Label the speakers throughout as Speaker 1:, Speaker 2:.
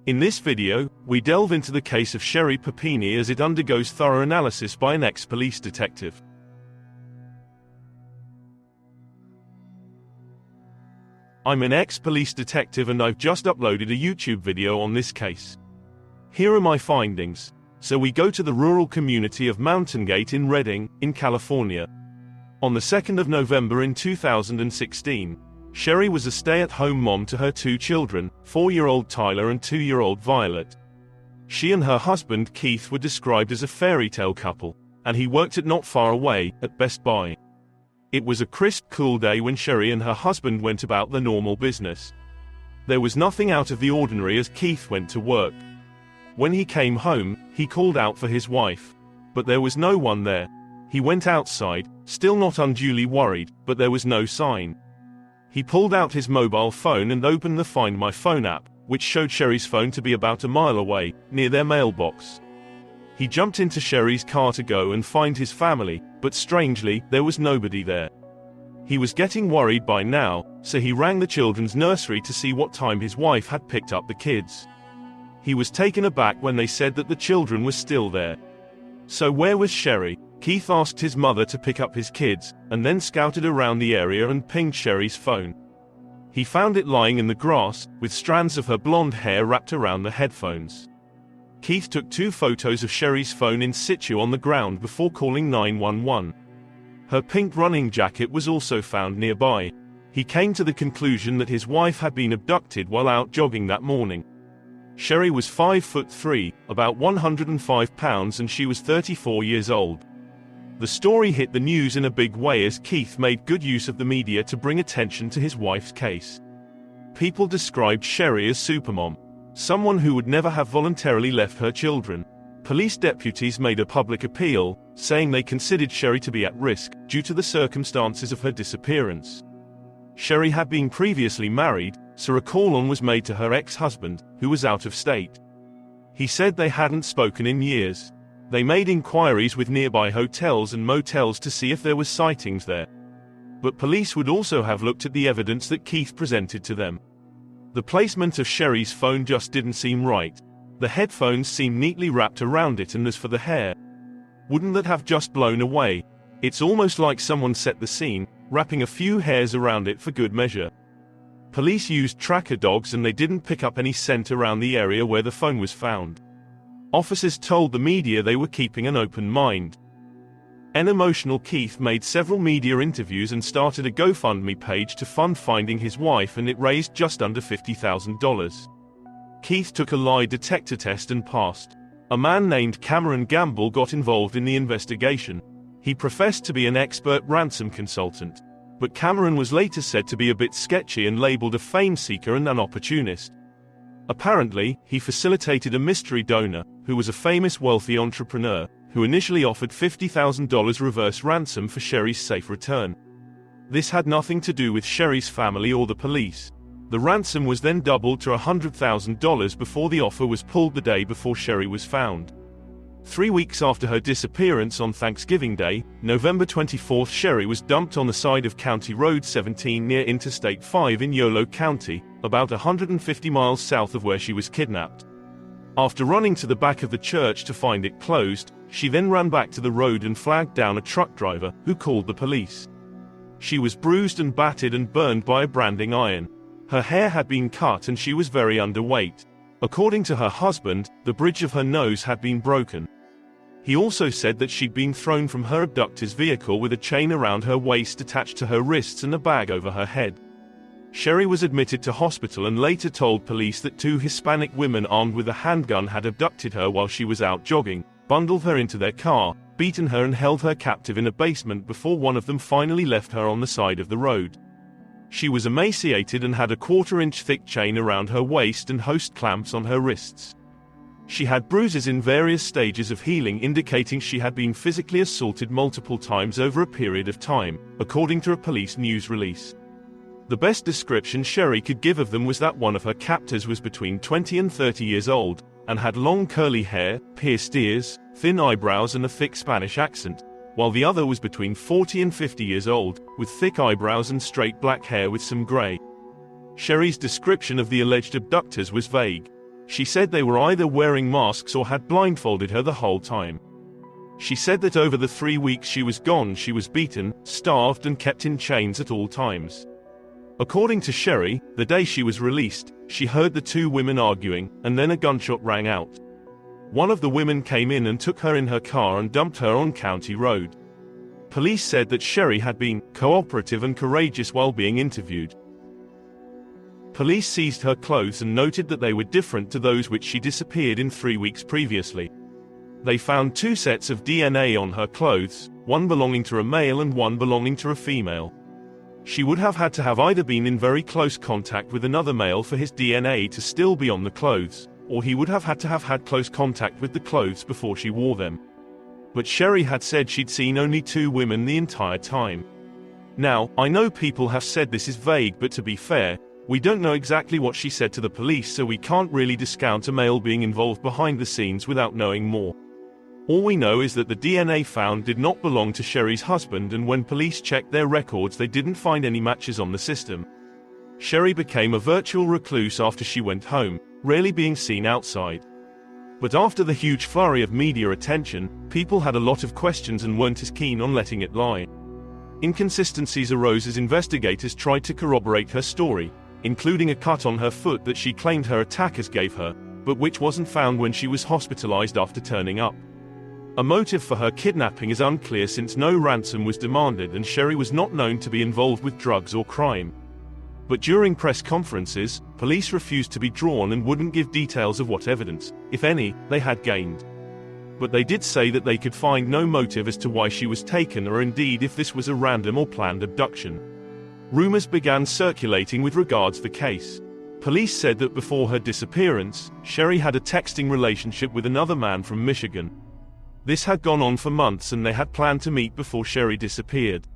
Speaker 1: In this video, we delve into the case of Sherri Papini as it undergoes thorough analysis by an ex-police detective. I'm an ex-police detective and I've just uploaded a YouTube video on this case. Here are my findings. So we go to the rural community of Mountain Gate in Redding, in California. On the 2nd of November in 2016, Sherri was a stay-at-home mom to her two children, 4-year-old Tyler and 2-year-old Violet. She and her husband Keith were described as a fairy tale couple, and he worked at not far away, at Best Buy. It was a crisp, cool day when Sherri and her husband went about their normal business. There was nothing out of the ordinary as Keith went to work. When he came home, he called out for his wife. But there was no one there. He went outside, still not unduly worried, but there was no sign. He pulled out his mobile phone and opened the Find My Phone app, which showed Sherri's phone to be about a mile away, near their mailbox. He jumped into Sherri's car to go and find his family, but strangely, there was nobody there. He was getting worried by now, so he rang the children's nursery to see what time his wife had picked up the kids. He was taken aback when they said that the children were still there. So where was Sherri? Keith asked his mother to pick up his kids, and then scouted around the area and pinged Sherri's phone. He found it lying in the grass, with strands of her blonde hair wrapped around the headphones. Keith took 2 photos of Sherri's phone in situ on the ground before calling 911. Her pink running jacket was also found nearby. He came to the conclusion that his wife had been abducted while out jogging that morning. Sherri was 5'3", about 105 pounds, and she was 34 years old. The story hit the news in a big way as Keith made good use of the media to bring attention to his wife's case. People described Sherri as supermom, someone who would never have voluntarily left her children. Police deputies made a public appeal, saying they considered Sherri to be at risk, due to the circumstances of her disappearance. Sherri had been previously married, so a call-on was made to her ex-husband, who was out of state. He said they hadn't spoken in years. They made inquiries with nearby hotels and motels to see if there were sightings there. But police would also have looked at the evidence that Keith presented to them. The placement of Sherri's phone just didn't seem right. The headphones seemed neatly wrapped around it, and as for the hair, wouldn't that have just blown away? It's almost like someone set the scene, wrapping a few hairs around it for good measure. Police used tracker dogs and they didn't pick up any scent around the area where the phone was found. Officers told the media they were keeping an open mind. An emotional Keith made several media interviews and started a GoFundMe page to fund finding his wife, and it raised just under $50,000. Keith took a lie detector test and passed. A man named Cameron Gamble got involved in the investigation. He professed to be an expert ransom consultant. But Cameron was later said to be a bit sketchy and labeled a fame seeker and an opportunist. Apparently, he facilitated a mystery donor, who was a famous wealthy entrepreneur, who initially offered $50,000 reverse ransom for Sherri's safe return. This had nothing to do with Sherri's family or the police. The ransom was then doubled to $100,000 before the offer was pulled the day before Sherri was found. 3 weeks after her disappearance on Thanksgiving Day, November 24, Sherri was dumped on the side of County Road 17 near Interstate 5 in Yolo County, about 150 miles south of where she was kidnapped. After running to the back of the church to find it closed, she then ran back to the road and flagged down a truck driver, who called the police. She was bruised and battered and burned by a branding iron. Her hair had been cut and she was very underweight. According to her husband, the bridge of her nose had been broken. He also said that she'd been thrown from her abductor's vehicle with a chain around her waist attached to her wrists and a bag over her head. Sherri was admitted to hospital and later told police that 2 Hispanic women armed with a handgun had abducted her while she was out jogging, bundled her into their car, beaten her and held her captive in a basement before one of them finally left her on the side of the road. She was emaciated and had a 1/4-inch thick chain around her waist and host clamps on her wrists. She had bruises in various stages of healing, indicating she had been physically assaulted multiple times over a period of time, according to a police news release. The best description Sherri could give of them was that one of her captors was between 20 and 30 years old, and had long curly hair, pierced ears, thin eyebrows and a thick Spanish accent, while the other was between 40 and 50 years old, with thick eyebrows and straight black hair with some grey. Sherri's description of the alleged abductors was vague. She said they were either wearing masks or had blindfolded her the whole time. She said that over the 3 weeks she was gone, she was beaten, starved, and kept in chains at all times. According to Sherri, the day she was released, she heard the two women arguing, and then a gunshot rang out. One of the women came in and took her in her car and dumped her on County Road. Police said that Sherri had been cooperative and courageous while being interviewed. Police seized her clothes and noted that they were different to those which she disappeared in 3 weeks previously. They found 2 sets of DNA on her clothes, one belonging to a male and one belonging to a female. She would have had to have either been in very close contact with another male for his DNA to still be on the clothes, or he would have had close contact with the clothes before she wore them. But Sherri had said she'd seen only 2 women the entire time. Now, I know people have said this is vague, but to be fair, we don't know exactly what she said to the police, so we can't really discount a male being involved behind the scenes without knowing more. All we know is that the DNA found did not belong to Sherri's husband, and when police checked their records they didn't find any matches on the system. Sherri became a virtual recluse after she went home, rarely being seen outside. But after the huge flurry of media attention, people had a lot of questions and weren't as keen on letting it lie. Inconsistencies arose as investigators tried to corroborate her story, including a cut on her foot that she claimed her attackers gave her, but which wasn't found when she was hospitalized after turning up. A motive for her kidnapping is unclear since no ransom was demanded and Sherri was not known to be involved with drugs or crime. But during press conferences, police refused to be drawn and wouldn't give details of what evidence, if any, they had gained. But they did say that they could find no motive as to why she was taken or indeed if this was a random or planned abduction. Rumors began circulating with regards to the case. Police said that before her disappearance, Sherri had a texting relationship with another man from Michigan. This had gone on for months and they had planned to meet before Sherri disappeared.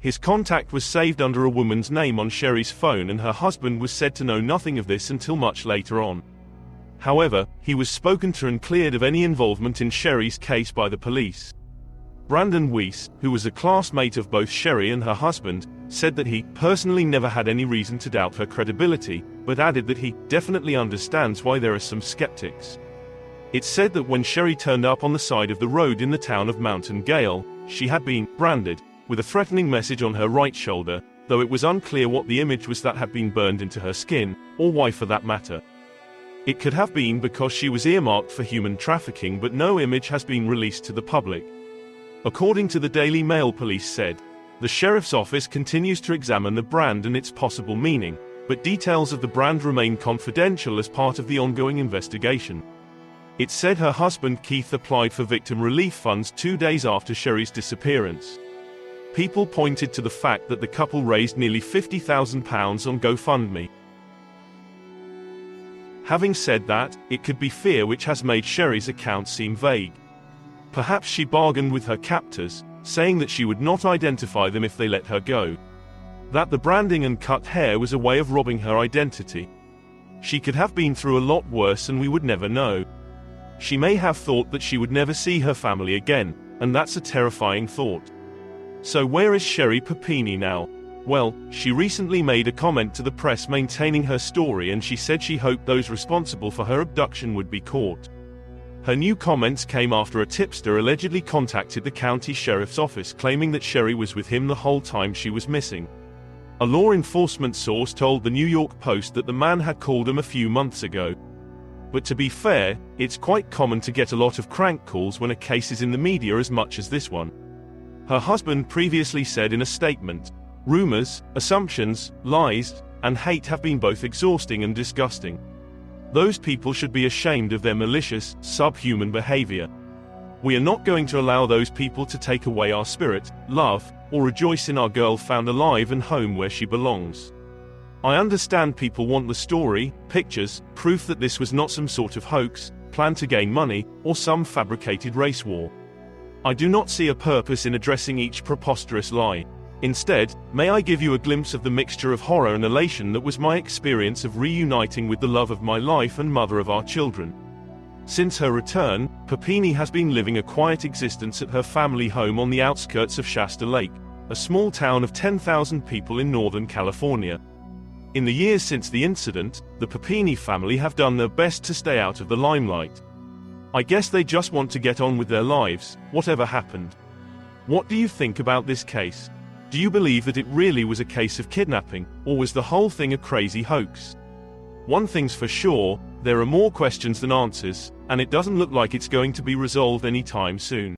Speaker 1: His contact was saved under a woman's name on Sherri's phone and her husband was said to know nothing of this until much later on. However, he was spoken to and cleared of any involvement in Sherri's case by the police. Brandon Weiss, who was a classmate of both Sherri and her husband, said that he personally never had any reason to doubt her credibility, but added that he definitely understands why there are some skeptics. It's said that when Sherri turned up on the side of the road in the town of Mountain Gale, she had been branded with a threatening message on her right shoulder, though it was unclear what the image was that had been burned into her skin, or why for that matter. It could have been because she was earmarked for human trafficking, but no image has been released to the public. According to the Daily Mail, police said, the sheriff's office continues to examine the brand and its possible meaning, but details of the brand remain confidential as part of the ongoing investigation. It said her husband Keith applied for victim relief funds 2 days after Sherri's disappearance. People pointed to the fact that the couple raised nearly £50,000 on GoFundMe. Having said that, it could be fear which has made Sherri's account seem vague. Perhaps she bargained with her captors, saying that she would not identify them if they let her go. That the branding and cut hair was a way of robbing her identity. She could have been through a lot worse and we would never know. She may have thought that she would never see her family again, and that's a terrifying thought. So where is Sherri Papini now? Well, she recently made a comment to the press maintaining her story, and she said she hoped those responsible for her abduction would be caught. Her new comments came after a tipster allegedly contacted the county sheriff's office claiming that Sherri was with him the whole time she was missing. A law enforcement source told the New York Post that the man had called him a few months ago. But to be fair, it's quite common to get a lot of crank calls when a case is in the media as much as this one. Her husband previously said in a statement, "Rumors, assumptions, lies, and hate have been both exhausting and disgusting. Those people should be ashamed of their malicious, subhuman behavior. We are not going to allow those people to take away our spirit, love, or rejoice in our girl found alive and home where she belongs. I understand people want the story, pictures, proof that this was not some sort of hoax, planned to gain money, or some fabricated race war. I do not see a purpose in addressing each preposterous lie. Instead, may I give you a glimpse of the mixture of horror and elation that was my experience of reuniting with the love of my life and mother of our children." Since her return, Papini has been living a quiet existence at her family home on the outskirts of Shasta Lake, a small town of 10,000 people in Northern California. In the years since the incident, the Papini family have done their best to stay out of the limelight. I guess they just want to get on with their lives, whatever happened. What do you think about this case? Do you believe that it really was a case of kidnapping, or was the whole thing a crazy hoax? One thing's for sure, there are more questions than answers, and it doesn't look like it's going to be resolved anytime soon.